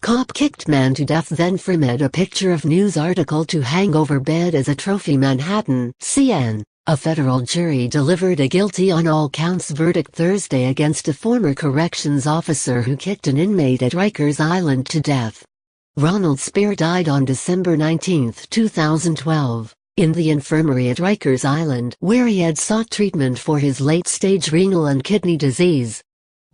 Cop kicked man to death, then framed a picture of news article to hang over bed as a trophy. Manhattan, CN. A federal jury delivered a guilty on all counts verdict Thursday against a former corrections officer who kicked an inmate at Rikers Island to death. Ronald Spear died on December 19, 2012, in the infirmary at Rikers Island, where he had sought treatment for his late-stage renal and kidney disease.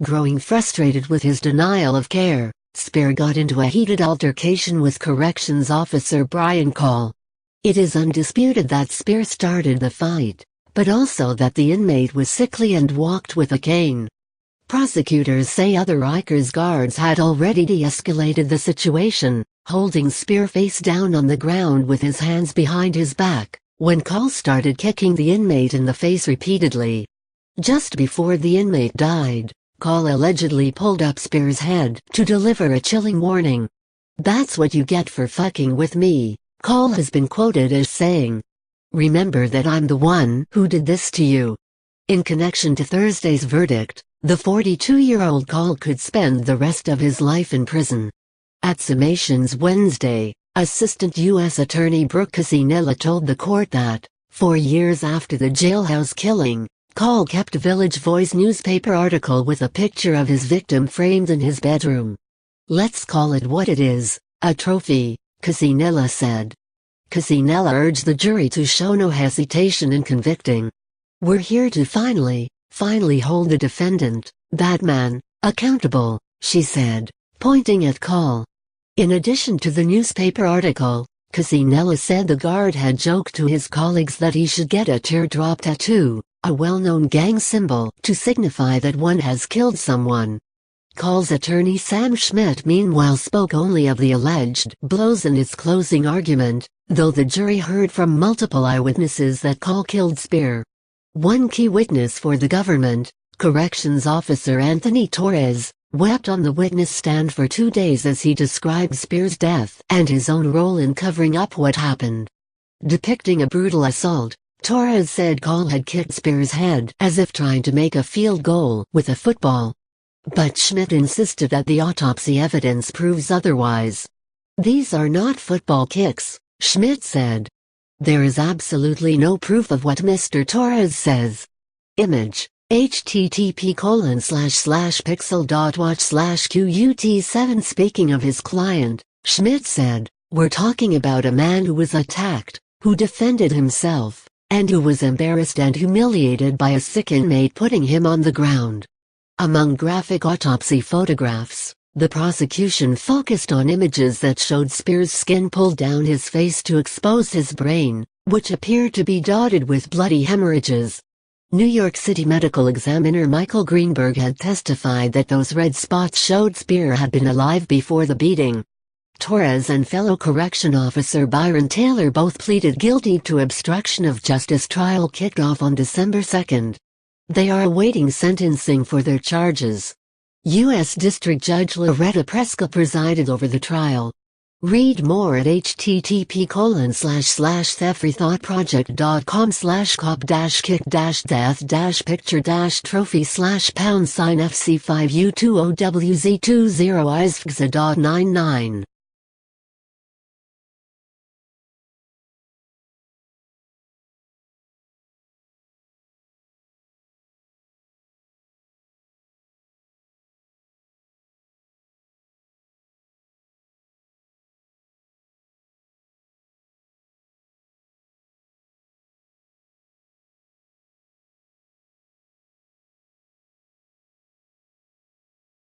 Growing frustrated with his denial of care, Spear got into a heated altercation with corrections officer Brian Call. It is undisputed that Spear started the fight, but also that the inmate was sickly and walked with a cane. Prosecutors say other Rikers guards had already de-escalated the situation, holding Spear face down on the ground with his hands behind his back, when Call started kicking the inmate in the face repeatedly. Just before the inmate died, Call allegedly pulled up Spear's head to deliver a chilling warning. "That's what you get for fucking with me," Call has been quoted as saying. "Remember that I'm the one who did this to you." In connection to Thursday's verdict, the 42-year-old Call could spend the rest of his life in prison. At summations Wednesday, Assistant U.S. Attorney Brooke Casinella told the court that, 4 years after the jailhouse killing, Call kept a Village Voice newspaper article with a picture of his victim framed in his bedroom. "Let's call it what it is, a trophy," Casinella said. Casinella urged the jury to show no hesitation in convicting. "We're here to finally hold the defendant, that man, accountable," she said, pointing at Call. In addition to the newspaper article, Casinella said the guard had joked to his colleagues that he should get a teardrop tattoo, a well-known gang symbol, to signify that one has killed someone. Call's attorney Sam Schmidt meanwhile spoke only of the alleged blows in its closing argument, though the jury heard from multiple eyewitnesses that Call killed Spear. One key witness for the government, corrections officer Anthony Torres, wept on the witness stand for 2 days as he described Spear's death and his own role in covering up what happened. Depicting a brutal assault, Torres said Call had kicked Spear's head as if trying to make a field goal with a football. But Schmidt insisted that the autopsy evidence proves otherwise. "These are not football kicks," Schmidt said. "There is absolutely no proof of what Mr. Torres says." Image: http://pixel.watch/QUT7. Speaking of his client, Schmidt said, "We're talking about a man who was attacked, who defended himself, and who was embarrassed and humiliated by a sick inmate putting him on the ground." Among graphic autopsy photographs, the prosecution focused on images that showed Spear's skin pulled down his face to expose his brain, which appeared to be dotted with bloody hemorrhages. New York City medical examiner Michael Greenberg had testified that those red spots showed Spear had been alive before the beating. Torres and fellow correction officer Byron Taylor both pleaded guilty to obstruction of justice. Trial kicked off on December 2. They are awaiting sentencing for their charges. U.S. District Judge Loretta Preska presided over the trial. Read more at http://thetfreethoughtproject.com/cop-kick-death-picture-trophy/#FC5U20WZ20ISFGZA.99